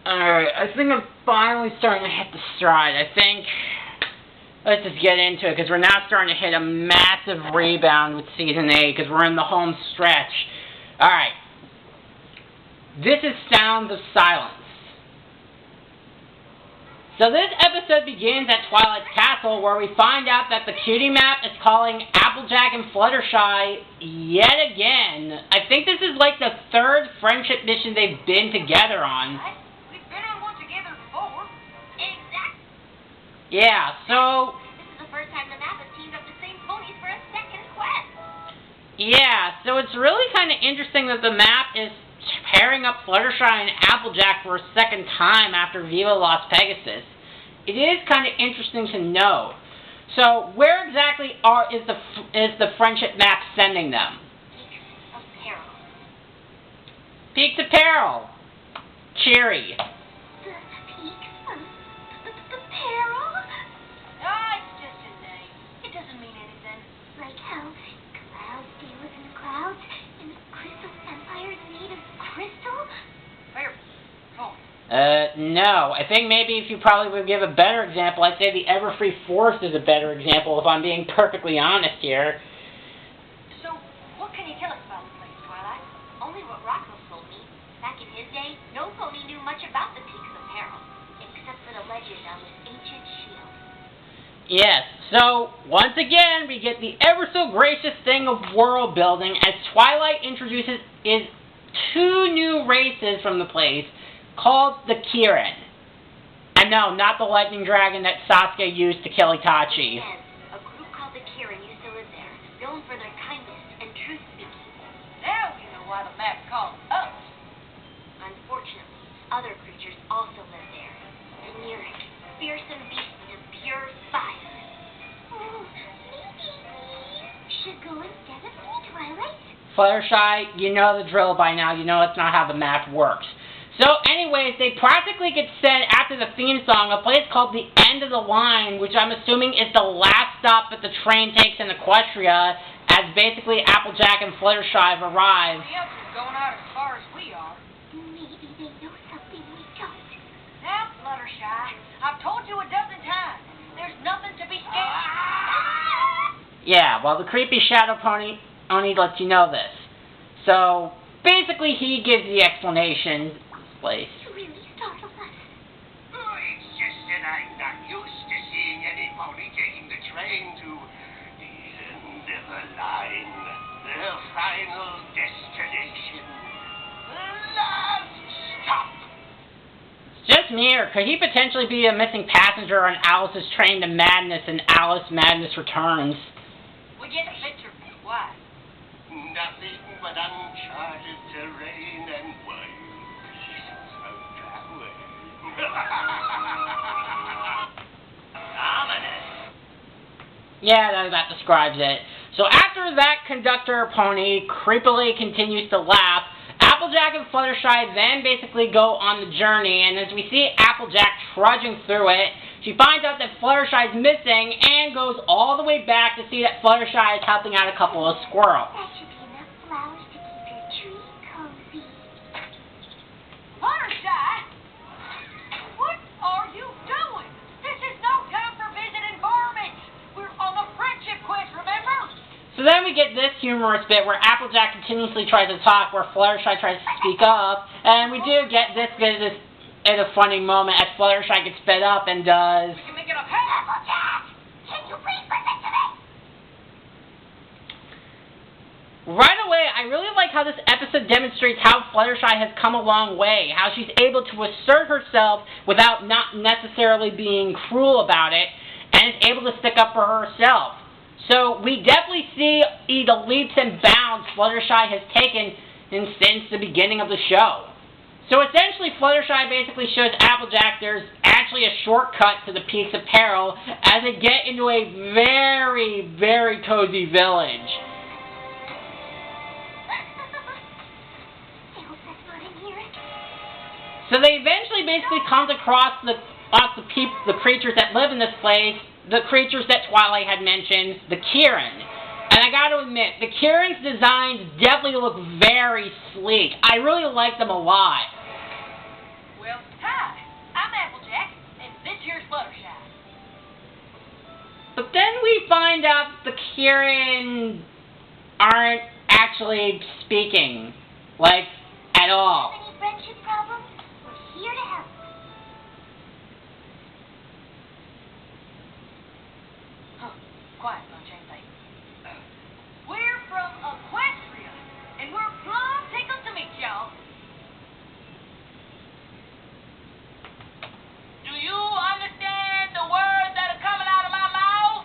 Alright, I think I'm finally starting to hit the stride. I think, let's just get into it, because we're now starting to hit a massive rebound with Season 8, because we're in the home stretch. Alright. This is Sounds of Silence. So this episode begins at Twilight's Castle, where we find out that the cutie map is calling Applejack and Fluttershy yet again. I think this is like the third friendship mission they've been together on. We've been on one together before. Exactly. Yeah, so... This is the first time the map has teamed up the same ponies for a second quest. Yeah, so it's really kind of interesting that the map is pairing up Fluttershy and Applejack for a second time after Viva lost Pegasus. It is kind of interesting to know. So, where exactly is the friendship map sending them? Peaks of Peril. Peaks of Peril. Cheery. The Peaks of Peril? Ah, it's just a name. It doesn't mean anything. Like how clouds stay within clouds and crystal empires made of crystal? Where? Oh. No. I think maybe if you probably would give a better example, I'd say the Everfree Forest is a better example, if I'm being perfectly honest here. So, what can you tell us about the place, Twilight? Only what Rockwell told me. Back in his day, no pony knew much about the Peaks of Peril, except for the legend of its ancient shield. Yes, so, once again, we get the ever-so-gracious thing of world building as Twilight introduces two new races from the place, called the Kieran. And no, not the lightning dragon that Sasuke used to kill Itachi. Yes, a group called the Kieran used to live there, known for their kindness and truth-speaking. Now you know why the map called us. Unfortunately, other creatures also live there. The Neuric, fearsome beasts of pure fire. Oh, maybe we should go instead of me, Twilight. Fluttershy, you know the drill by now. You know that's not how the map works. So anyways, they practically get sent after the theme song, a place called the End of the Line, which I'm assuming is the last stop that the train takes in Equestria, as basically Applejack and Fluttershy have arrived. The else is going out as far as we are. Maybe they know something we don't. Now, Fluttershy, I've told you a dozen times, there's nothing to be scared of. Yeah, well, the creepy shadow pony only lets you know this. So, basically he gives the explanation. Place. You really startled us. Oh, it's just that I'm not used to seeing any pony taking the train to the end of the line, their final destination, the last stop. It's just me, or could he potentially be a missing passenger on Alice's train to madness and Alice Madness Returns? We get a picture. Why? Nothing but uncharted terrain and wild. Yeah, that describes it. So after that conductor pony creepily continues to laugh, Applejack and Fluttershy then basically go on the journey, and as we see Applejack trudging through it, she finds out that Fluttershy is missing and goes all the way back to see that Fluttershy is helping out a couple of squirrels. That should be enough flowers to keep your tree cozy. Fluttershy! What are you doing? This is no time for visiting varmints. We're on a friendship quest, remember? So then we get this humorous bit where Applejack continuously tries to talk, where Fluttershy tries to speak up, and we do get this bit at a funny moment as Fluttershy gets fed up and does... We can make it up. Hey, Applejack! Can you please listen to me? Right away, I really like how this episode demonstrates how Fluttershy has come a long way, how she's able to assert herself without not necessarily being cruel about it, and is able to stick up for herself. So we definitely see the leaps and bounds Fluttershy has taken since the beginning of the show. So essentially, Fluttershy basically shows Applejack there's actually a shortcut to the Peaks of Peril as they get into a very, very cozy village. So they eventually basically comes across the creatures that live in this place, the creatures that Twilight had mentioned, the Kieran. And I gotta admit, the Kieran's designs definitely look very sleek. I really like them a lot. Well, hi. find out that the Kieran aren't actually speaking, like, at all. Have any friendship problems? We're here to help. Huh. Quiet bunch, ain't they? We're from Equestria, and we're plumb tickled to meet y'all. Do you understand the words that are coming out of my mouth?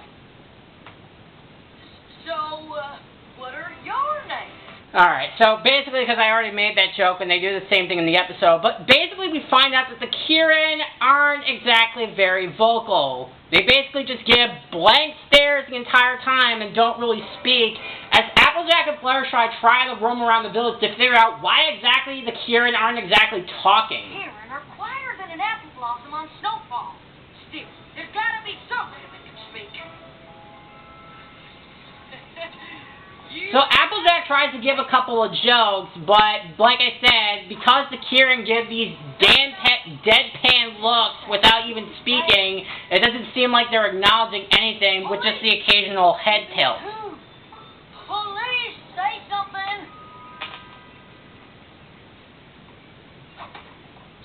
So, what are your names? Alright, so basically, because I already made that joke, and they do the same thing in the episode, but basically we find out that the Kieran aren't exactly very vocal. They basically just give blank stares the entire time and don't really speak, as Applejack and Fluttershy try to roam around the village to figure out why exactly the Kieran aren't exactly talking. Kieran are quieter than an apple blossom on snowfall. Still, there's gotta be some way to make them speak. So Applejack tries to give a couple of jokes, but like I said, because the Kieran give these deadpan looks without even speaking, it doesn't seem like they're acknowledging anything with just the occasional head tilt. Police, say something.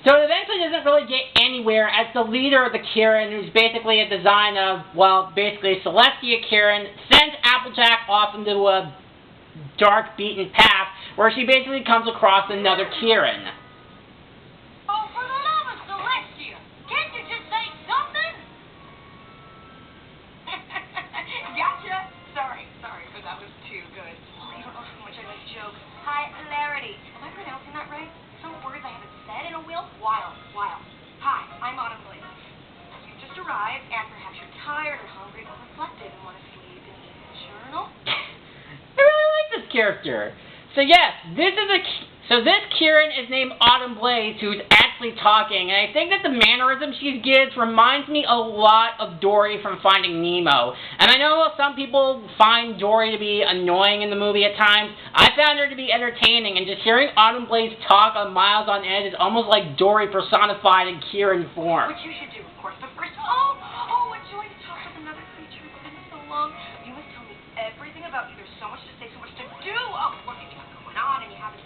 So it eventually doesn't really get anywhere as the leader of the Kieran, who's basically a design of, well, basically Celestia Kieran, sends Applejack off into a dark beaten path where she basically comes across another Kieran. Oh, for the love of Celestia, can't you just say something? Gotcha. Sorry, but that was too good. Oh, you don't know how much I like jokes. Hi, hilarity. Am I pronouncing that right? Some words I haven't said in a while. Wild. Hi, I'm Autumn Blaze. You just arrived, and perhaps you're tired or hungry or reflective and want to sleep and eat a journal. I really like this character. So yes, this Kieran is named Autumn Blaze, who's actually talking, and I think that the mannerism she gives reminds me a lot of Dory from Finding Nemo. And I know some people find Dory to be annoying in the movie at times. I found her to be entertaining, and just hearing Autumn Blaze talk on Miles on Edge is almost like Dory personified in Kieran form. Which you should do, of course. But first, a joy to talk with another creature. It's been so long. You must tell me everything about you. There's so much to say, so much to do. Oh, what have you got going on? And you haven't.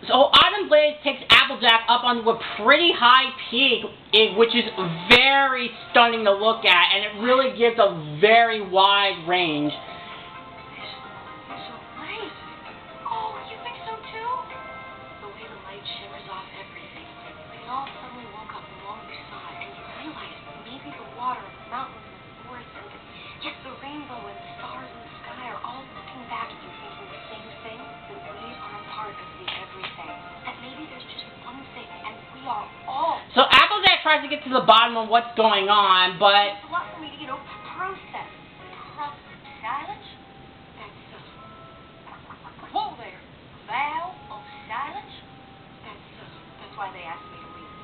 So Autumn Blaze takes Applejack up onto a pretty high peak, which is very stunning to look at, and it really gives a very wide range. It's so nice. Oh, you think so too? The way the light shimmers off everything. We all suddenly woke up the moment we saw it, and you realize maybe the water, the mountains, and the forest, and yes, the rainbow and the stars in the sky are all looking back at you thinking the same thing, that we are a part of the everything. That maybe there's just one thing, and we are all. So Applejack tries to get to the bottom of what's going on, but It's a lot for me to, process. Silence? Whoa there. Vow of silence? That's why they asked me to leave.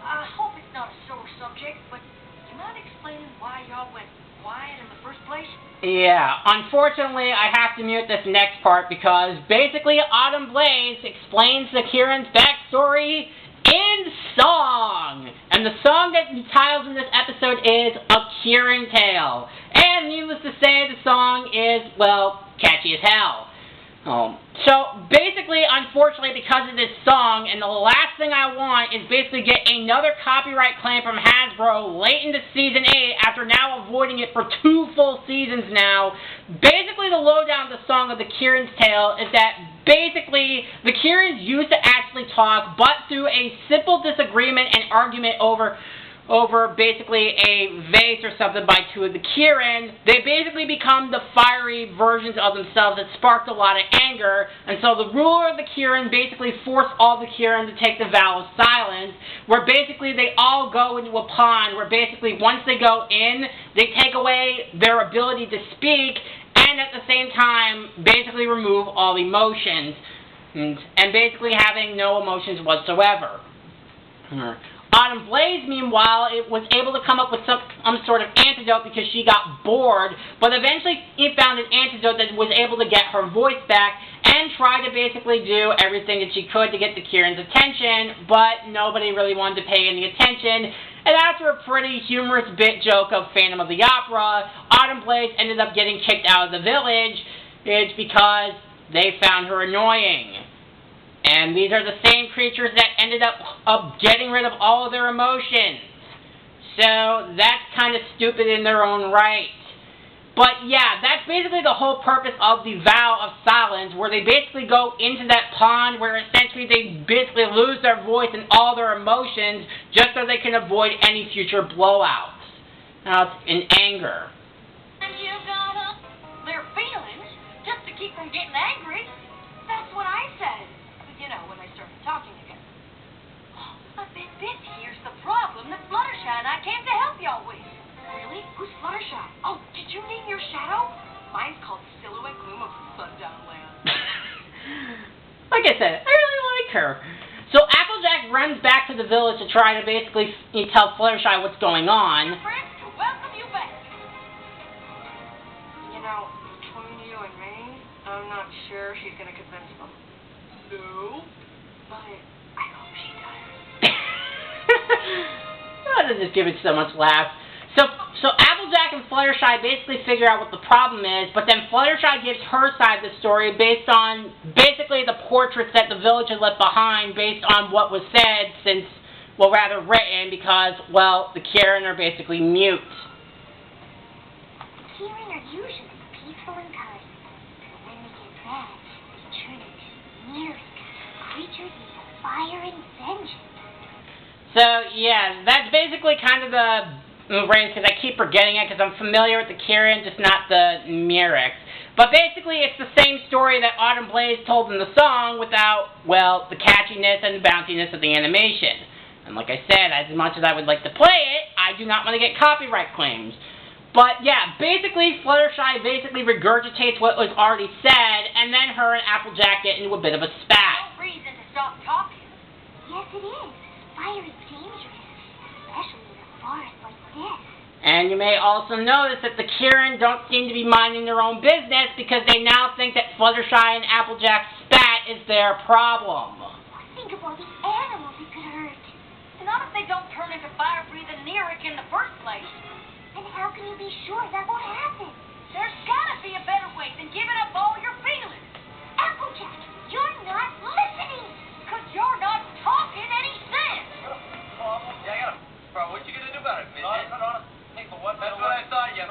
I hope it's not a sore subject, but you mind explaining why y'all went quiet in the first place? yeah, unfortunately I have to mute this next part because basically Autumn Blaze explains the Kieran's backstory in song. And the song that the titles in this episode is A Kieran Tale. And needless to say, the song is, well, catchy as hell. So basically, unfortunately, because of this song, and the last thing I want is basically get another copyright claim from Hasbro late into Season 8 after now avoiding it for 2 full seasons now. Basically, the lowdown of the song of the Kieran's Tale is that basically the Kierans used to actually talk, but through a simple disagreement and argument over basically a vase or something by 2 of the Kieran, they basically become the fiery versions of themselves that sparked a lot of anger, and so the ruler of the Kieran basically forced all the Kieran to take the vow of silence, where basically they all go into a pond, where basically once they go in, they take away their ability to speak, and at the same time basically remove all emotions, and basically having no emotions whatsoever. Autumn Blaze, meanwhile, was able to come up with some sort of antidote because she got bored, but eventually she found an antidote that was able to get her voice back and tried to basically do everything that she could to get the Kieran's attention, but nobody really wanted to pay any attention, And after a pretty humorous bit joke of Phantom of the Opera, Autumn Blaze ended up getting kicked out of the village. It's because they found her annoying. And these are the same creatures that ended up getting rid of all of their emotions. So that's kind of stupid in their own right. But yeah, that's basically the whole purpose of the Vow of Silence, where they basically go into that pond where essentially they basically lose their voice and all their emotions just so they can avoid any future blowouts. Now it's in anger. And you got their feelings just to keep from getting angry. That's what I said. You know, when they started talking again. I bet this here's the problem that Fluttershy and I came to help y'all with. Really? Who's Fluttershy? Oh, did you name your shadow? Mine's called Silhouette Gloom of Sundown Land. Like I said, I really like her. So Applejack runs back to the village to try to basically tell Fluttershy what's going on. Friends, to welcome you back. You know, between you and me, I'm not sure she's gonna convince them. No, but I hope she does. Oh, doesn't just give it so much laugh. So Applejack and Fluttershy basically figure out what the problem is, but then Fluttershy gives her side of the story based on basically the portraits that the village had left behind based on what was said since, well, rather written because, well, the Kieran are basically mute. Kieran are usually peaceful and kind, but when they get mad, they turn into lyric creatures with fire and vengeance. So, yeah, that's basically kind of the range, because I keep forgetting it because I'm familiar with the Kieran, just not the Myrics. But basically, it's the same story that Autumn Blaze told in the song without, well, the catchiness and the bounciness of the animation. And like I said, as much as I would like to play it, I do not want to get copyright claims. But yeah, basically, Fluttershy basically regurgitates what was already said, and then her and Applejack get into a bit of a spat. No reason to stop talking. Yes, it is. Fire is dangerous, especially in a forest like this. And you may also notice that the Kieran don't seem to be minding their own business because they now think that Fluttershy and Applejack's spat is their problem. Think of all the animals it could hurt. And not if they don't turn into fire-breathing Lyric in the first place. And how can you be sure that won't happen? There's gotta be a better way than giving up all your feelings. Applejack, you're not listening. Because you're not talking any sense. Yeah, bro, what you gonna do about it, midget? That's what I thought. You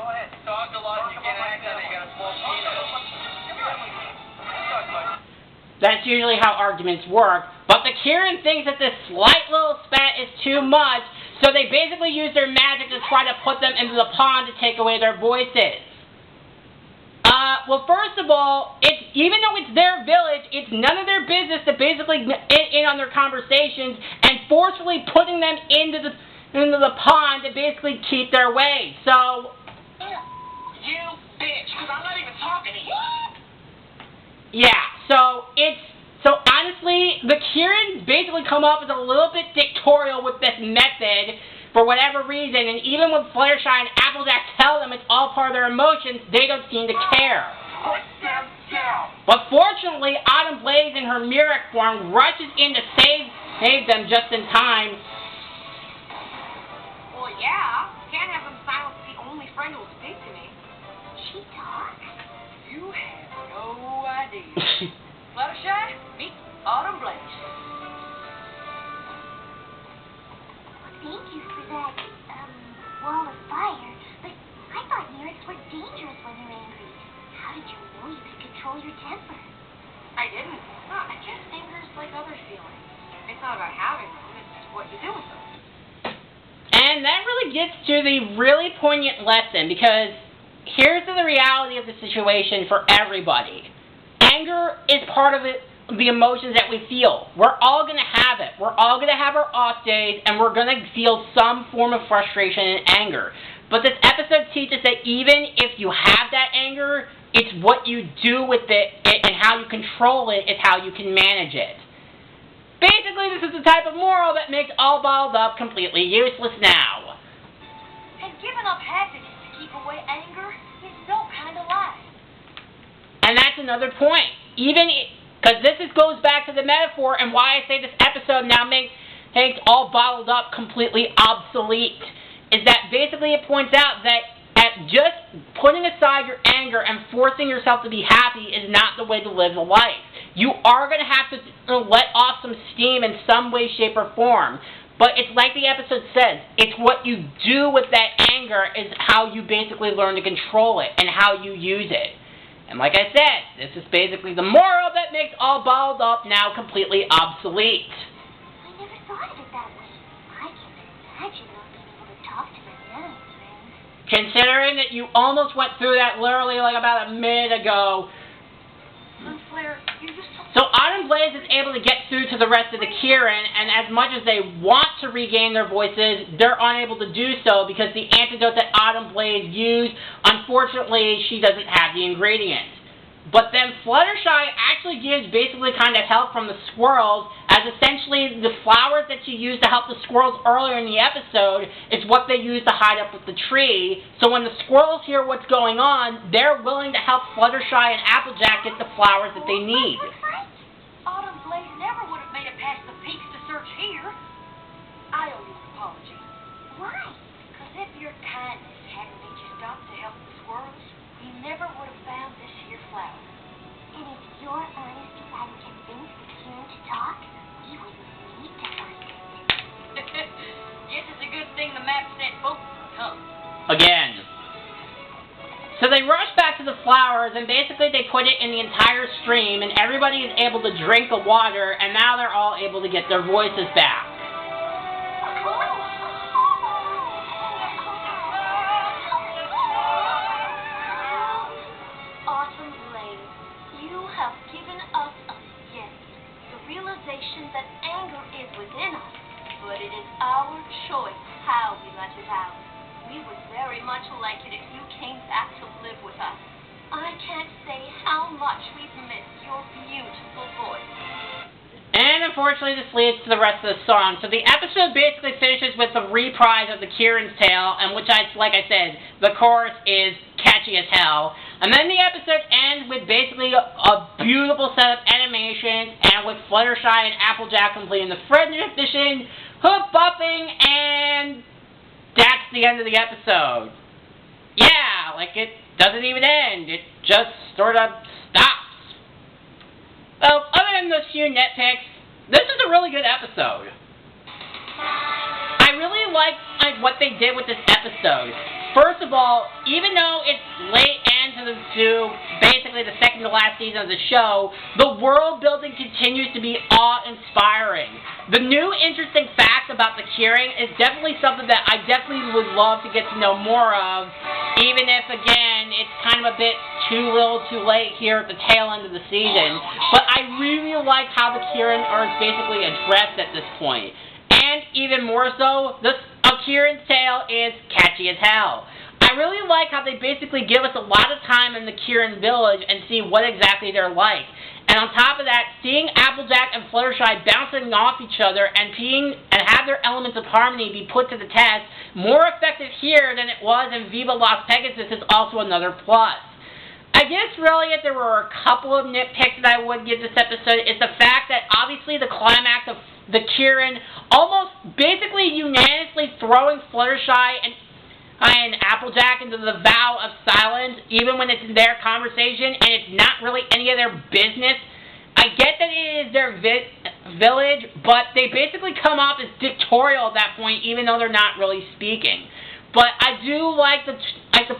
talk a lot and you get accent and you got a small penis. That's usually how arguments work, but the Kieran thinks that this slight little spat is too much, so they basically use their magic to try to put them into the pond to take away their voices. Well, first of all, even though it's their village, it's none of their business to basically get in on their conversations and forcefully putting them into the pond to basically keep their way. So, You bitch, because I'm not even talking to you. yeah, so honestly, the Kieran basically come up as a little bit dictatorial with this method for whatever reason, and even when Fluttershy and Applejack tell them it's all part of their emotions, they don't seem to care. Put them down. But fortunately, Autumn Blaze in her Myric form rushes in to save them just in time. Well, yeah. Can't have them silence the only friend who'll speak to me. She talks. You have no idea. Fluttershy, meet Autumn Blaze. Thank you for that, wall of fire. But I thought lyrics were dangerous when you're angry. How did you know you could control your temper? I didn't. No, I guess anger's like other feelings. It's not about having them, it's what you do with them. And that really gets to the really poignant lesson, because here's the reality of the situation for everybody. Anger is part of the emotions that we feel. We're all going to have it. We're all going to have our off days, and we're going to feel some form of frustration and anger. But this episode teaches that even if you have that anger, it's what you do with it and how you control it is how you can manage it. Basically, this is the type of moral that makes all balled up completely useless now. And giving up happiness to keep away anger is no kind of life. And that's another point. Because this goes back to the metaphor and why I say this episode now makes makes All Bottled Up completely obsolete is that basically it points out that at just putting aside your anger and forcing yourself to be happy is not the way to live a life. You are going to have to let off some steam in some way, shape, or form. But it's like the episode says, it's what you do with that anger is how you basically learn to control it and how you use it. And like I said, this is basically the moral that makes All Bottled Up now completely obsolete. I never thought of it that way. I can't imagine not being able to talk to my animal friends. Considering that you almost went through that literally like about a minute ago. Flare, you just So Autumn Blaze is able to get through to the rest of the Kieran, and as much as they want to regain their voices, they're unable to do so because the antidote that Autumn Blaze used, unfortunately, she doesn't have the ingredients. But then Fluttershy actually gives basically kind of help from the squirrels, as essentially the flowers that she used to help the squirrels earlier in the episode is what they use to hide up with the tree. So when the squirrels hear what's going on, they're willing to help Fluttershy and Applejack get the flowers that they need. Autumn Blaze never would have made it past the peaks to search here. I owe you an apology. Why? Because if your kindness hadn't made you stop to help the squirrels, we never would have found this here flower. And if your honesty hadn't convinced the Kieran to talk, we wouldn't need to find it. Guess it's a good thing the map said both of us, huh? Again. So they rush back to the flowers, and basically they put it in the entire stream, and everybody is able to drink the water, and now they're all able to get their voices back. Autumn Blaze, you have given us a gift. The realization that anger is within us, but it is our choice how we let it out. We would very much like it if you came back to live with us. I can't say how much we've missed your beautiful voice. And unfortunately, this leads to the rest of the song. So the episode basically finishes with the reprise of the Kieran's Tale, and which like I said, the chorus is catchy as hell. And then the episode ends with basically a beautiful set of animations, and with Fluttershy and Applejack completing the friendship mission, hoof buffing, and that's the end of the episode. Yeah, like it doesn't even end. It just sort of stops. Well, other than those few nitpicks, this is a really good episode. I really like what they did with this episode. First of all, even though it's late into basically the second to last season of the show, the world building continues to be awe-inspiring. The new interesting facts about the Kieran is definitely something that I definitely would love to get to know more of, even if, again, it's kind of a bit too little too late here at the tail end of the season. But I really like how the Kieran are basically addressed at this point. And even more so, Kieran's Tale is catchy as hell. I really like how they basically give us a lot of time in the Kieran village and see what exactly they're like. And on top of that, seeing Applejack and Fluttershy bouncing off each other and have their elements of harmony be put to the test, more effective here than it was in Viva Las Pegasus is also another plus. I guess really if there were a couple of nitpicks that I would give this episode is the fact that obviously the climax of the Kieran almost basically unanimously throwing Fluttershy and Applejack into the vow of silence, even when it's their conversation and it's not really any of their business. I get that it is their village, but they basically come off as dictatorial at that point, even though they're not really speaking. But I do like the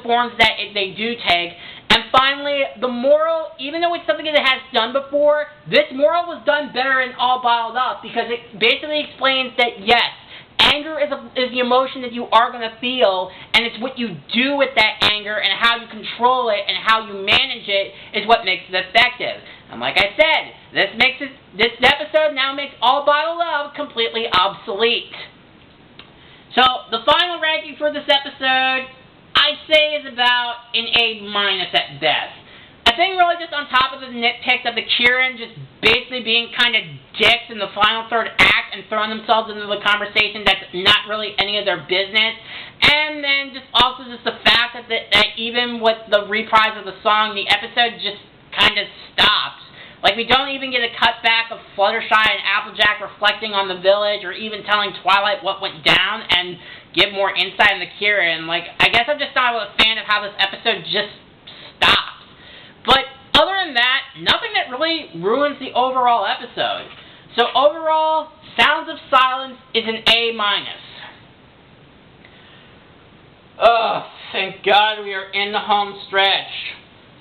forms that they do take. And finally, the moral, even though it's something that it has done before, this moral was done better in All Bottled Up because it basically explains that, yes, anger is the emotion that you are going to feel, and it's what you do with that anger and how you control it and how you manage it is what makes it effective. And like I said, this episode now makes All Bottled Up completely obsolete. So, the final ranking for this episode, I say is about an A- at best. I think really just on top of the nitpicks of the Kieran just basically being kind of dicks in the final third act and throwing themselves into the conversation that's not really any of their business. And then just also just the fact that even with the reprise of the song, the episode just kind of stops. Like, we don't even get a cutback of Fluttershy and Applejack reflecting on the village or even telling Twilight what went down and give more insight into Kieran. Like, I guess I'm just not a fan of how this episode just stops. But other than that, nothing that really ruins the overall episode. So overall, Sounds of Silence is an A-. Oh, thank God we are in the home stretch.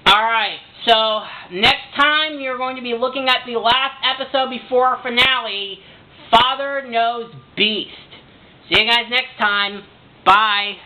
Alright, so next time we are going to be looking at the last episode before our finale, Father Knows Beast. See you guys next time. Bye.